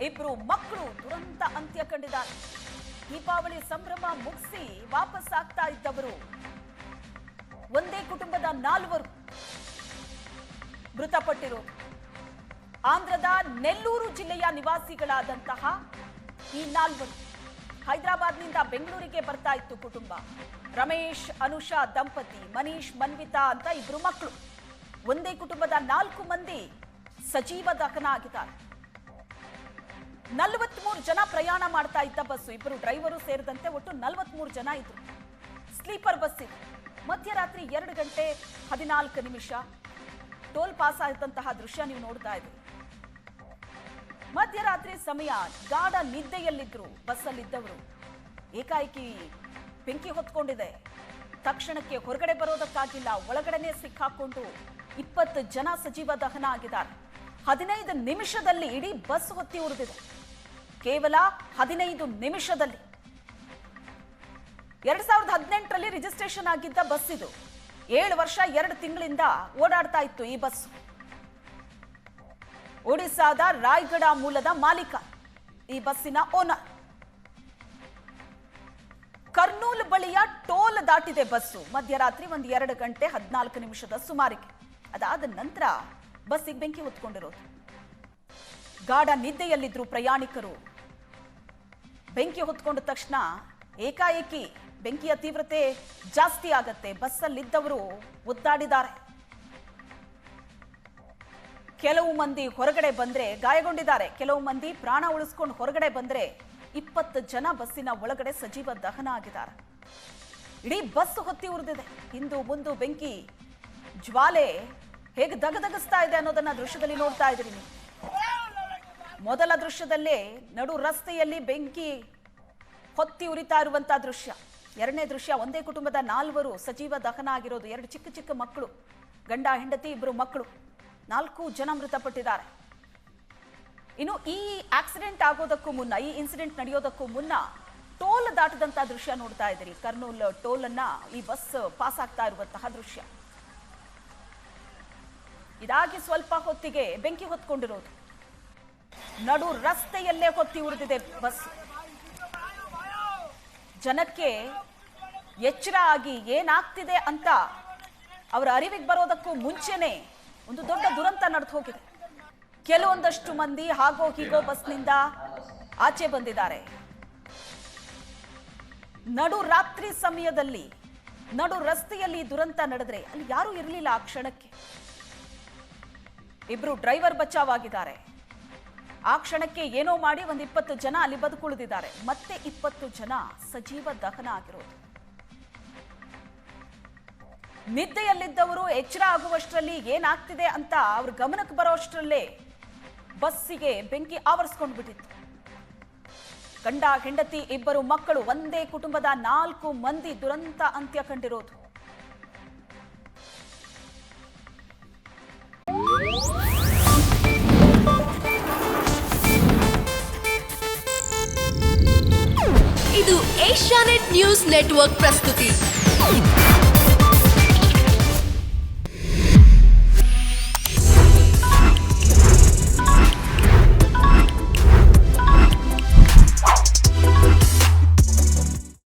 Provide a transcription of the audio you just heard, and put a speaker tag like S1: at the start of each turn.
S1: ಇಬ್ರು ಮಕ್ಕಳು ದುರಂತ ಅಂತ್ಯ ಕಂಡಿದ್ದಾರೆ. ದೀಪಾವಳಿ ಸಂಭ್ರಮ ಮುಗಿಸಿ ವಾಪಸ್ ಆಗ್ತಾ ಇದ್ದವರು ಒಂದೇ ಕುಟುಂಬದ 4 ಮೃತಪಟ್ಟಿರೋದು. ಆಂಧ್ರದ ನೆಲ್ಲೂರು ಜಿಲ್ಲೆಯ ನಿವಾಸಿಗಳಾದಂತಹ ಈ 4 ಹೈದರಾಬಾದ್ನಿಂದ ಬೆಂಗಳೂರಿಗೆ ಬರ್ತಾ ಇತ್ತು ಕುಟುಂಬ. ರಮೇಶ್ ಅನುಷಾ ದಂಪತಿ, ಮನೀಶ್ ಮನ್ವಿತಾ ಅಂತ ಇಬ್ರು ಮಕ್ಕಳು. ಒಂದೇ ಕುಟುಂಬದ 4 ಮಂದಿ ಸಜೀವ ದಹನ ಆಗಿದ್ದಾರೆ. 43 ಜನ ಪ್ರಯಾಣ ಮಾಡ್ತಾ ಇದ್ದ ಬಸ್ಸು, ಇಬ್ಬರು ಡ್ರೈವರು ಸೇರಿದಂತೆ ಒಟ್ಟು 43 ಜನ ಇದ್ರು. ಸ್ಲೀಪರ್ ಬಸ್ ಇದು. ಮಧ್ಯರಾತ್ರಿ 2 ಗಂಟೆ 14 ನಿಮಿಷ ಟೋಲ್ ಪಾಸ್ ಆದಂತಹ ದೃಶ್ಯ ನೀವು ನೋಡ್ತಾ ಇದ್ದೀರಿ. ಮಧ್ಯರಾತ್ರಿ ಸಮಯ ಗಾಢ ನಿದ್ದೆಯಲ್ಲಿದ್ರು ಬಸ್ಸಲ್ಲಿದ್ದವರು. ಏಕಾಏಕಿ ಬೆಂಕಿ ಹೊತ್ಕೊಂಡಿದೆ. ತಕ್ಷಣಕ್ಕೆ ಹೊರಗಡೆ ಬರೋದಕ್ಕಾಗಿಲ್ಲ, ಒಳಗಡೆನೆ ಸಿಕ್ಕಾಕೊಂಡು 20 ಜನ ಸಜೀವ ದಹನ ಆಗಿದ್ದಾರೆ. 15 ನಿಮಿಷದಲ್ಲಿ ಇಡೀ ಬಸ್ ಹೊತ್ತಿ ಉರಿದಿದೆ. ಕೇವಲ 15 ನಿಮಿಷದಲ್ಲಿ. 2018ರಲ್ಲಿ ರಿಜಿಸ್ಟ್ರೇಷನ್ ಆಗಿದ್ದ ಬಸ್ ಇದು. 7 ವರ್ಷ 2 ತಿಂಗಳಿಂದ ಓಡಾಡ್ತಾ ಇತ್ತು ಈ ಬಸ್. ಒಡಿಸ್ಸಾದ ರಾಯಗಢ ಮೂಲದ ಮಾಲೀಕ ಈ ಬಸ್ಸಿನ ಓನರ್. ಕರ್ನೂಲ್ ಬಳಿಯ ಟೋಲ್ ದಾಟಿದೆ ಬಸ್ಸು ಮಧ್ಯರಾತ್ರಿ 2 ಗಂಟೆ 14 ನಿಮಿಷದ ಸುಮಾರಿಗೆ. ಅದಾದ ನಂತರ ಬಸ್ಸಿಗೆ ಬೆಂಕಿ ಹೊತ್ಕೊಂಡಿರೋದು. ಗಾಢ ನಿದ್ದೆಯಲ್ಲಿದ್ರು ಪ್ರಯಾಣಿಕರು. ಬೆಂಕಿ ಹೊತ್ಕೊಂಡ ತಕ್ಷಣ ಏಕಾಏಕಿ ಬೆಂಕಿಯ ತೀವ್ರತೆ ಜಾಸ್ತಿ ಆಗತ್ತೆ. ಬಸ್ಸಲ್ಲಿದ್ದವರು ಒದ್ದಾಡಿದ್ದಾರೆ. ಕೆಲವು ಮಂದಿ ಹೊರಗಡೆ ಬಂದ್ರೆ ಗಾಯಗೊಂಡಿದ್ದಾರೆ. ಕೆಲವು ಮಂದಿ ಪ್ರಾಣ ಉಳಿಸ್ಕೊಂಡು ಹೊರಗಡೆ ಬಂದ್ರೆ 20 ಜನ ಬಸ್ಸಿನ ಒಳಗಡೆ ಸಜೀವ ದಹನ ಆಗಿದ್ದಾರೆ. ಇಡೀ ಬಸ್ ಹೊತ್ತಿ ಉರಿದಿದೆ. ಹಿಂದು ಮುಂದು ಬೆಂಕಿ ಜ್ವಾಲೆ ಹೇಗೆ ದಗದಗಿಸ್ತಾ ಇದೆ ಅನ್ನೋದನ್ನ ದೃಶ್ಯದಲ್ಲಿ ನೋಡ್ತಾ ಇದ್ದೀರಿ ನೀವು. ಮೊದಲ ದೃಶ್ಯದಲ್ಲೇ ನಡು ರಸ್ತೆಯಲ್ಲಿ ಬೆಂಕಿ ಹೊತ್ತಿ ಉರಿತಾ ಇರುವಂತಹ ದೃಶ್ಯ. ಎರಡನೇ ದೃಶ್ಯ ಒಂದೇ ಕುಟುಂಬದ 4 ಸಜೀವ ದಹನ ಆಗಿರೋದು. 2 ಚಿಕ್ಕ ಚಿಕ್ಕ ಮಕ್ಕಳು, ಗಂಡ ಹೆಂಡತಿ, 2 ಮಕ್ಕಳು, 4 ಜನ ಮೃತಪಟ್ಟಿದ್ದಾರೆ. ಇನ್ನು ಈ ಆಕ್ಸಿಡೆಂಟ್ ಆಗೋದಕ್ಕೂ ಮುನ್ನ, ಈ ಇನ್ಸಿಡೆಂಟ್ ನಡೆಯೋದಕ್ಕೂ ಮುನ್ನ ಟೋಲ್ ದಾಟದಂತ ದೃಶ್ಯ ನೋಡ್ತಾ ಇದ್ದೀರಿ. ಕರ್ನೂಲ್ ಟೋಲ್ ಅನ್ನ ಈ ಬಸ್ ಪಾಸ್ ಆಗ್ತಾ ಇರುವಂತಹ ದೃಶ್ಯ. ಇದಾಗಿ ಸ್ವಲ್ಪ ಹೊತ್ತಿಗೆ ಬೆಂಕಿ ಹೊತ್ಕೊಂಡಿರೋದು. ನಡು ರಸ್ತೆಯಲ್ಲೇ ಹೊತ್ತಿ ಉರಿದಿದೆ ಬಸ್. ಜನಕ್ಕೆ ಎಚ್ಚರ ಆಗಿ ಏನಾಗ್ತಿದೆ ಅಂತ ಅವರ ಅರಿವಿಗೆ ಬರೋದಕ್ಕೂ ಮುಂಚೆನೆ ಒಂದು ದೊಡ್ಡ ದುರಂತ ನಡೆದು ಹೋಗಿದೆ. ಕೆಲವೊಂದಷ್ಟು ಮಂದಿ ಹಾಗೋ ಹೀಗೋ ಬಸ್ನಿಂದ ಆಚೆ ಬಂದಿದ್ದಾರೆ. ನಡು ರಾತ್ರಿ ಸಮಯದಲ್ಲಿ ನಡು ರಸ್ತೆಯಲ್ಲಿ ದುರಂತ ನಡೆದ್ರೆ ಅಲ್ಲಿ ಯಾರೂ ಇರಲಿಲ್ಲ ಆ ಕ್ಷಣಕ್ಕೆ. 2 ಡ್ರೈವರ್ ಬಚಾವಾಗಿದ್ದಾರೆ. ಆ ಕ್ಷಣಕ್ಕೆ ಏನೋ ಮಾಡಿ 20 ಜನ ಅಲ್ಲಿ ಬದುಕುಳಿದಿದ್ದಾರೆ. ಮತ್ತೆ 20 ಜನ ಸಜೀವ ದಹನ ಆಗಿರೋದು. ನಿದ್ದೆಯಲ್ಲಿದ್ದವರು ಎಚ್ಚರ ಆಗುವಷ್ಟರಲ್ಲಿ ಏನಾಗ್ತಿದೆ ಅಂತ ಅವ್ರ ಗಮನಕ್ಕೆ ಬರೋಷ್ಟರಲ್ಲೇ ಬಸ್ಸಿಗೆ ಬೆಂಕಿ ಆವರಿಸ್ಕೊಂಡು ಬಿಟ್ಟಿತ್ತು. ಗಂಡ ಹೆಂಡತಿ 2 ಮಕ್ಕಳು, ಒಂದೇ ಕುಟುಂಬದ 4 ಮಂದಿ ದುರಂತ ಅಂತ್ಯ ಕಂಡಿರೋದು.
S2: ಇದು ಏಷ್ಯಾನೆಟ್ ನ್ಯೂಸ್ ನೆಟ್ವರ್ಕ್ ಪ್ರಸ್ತುತಿ.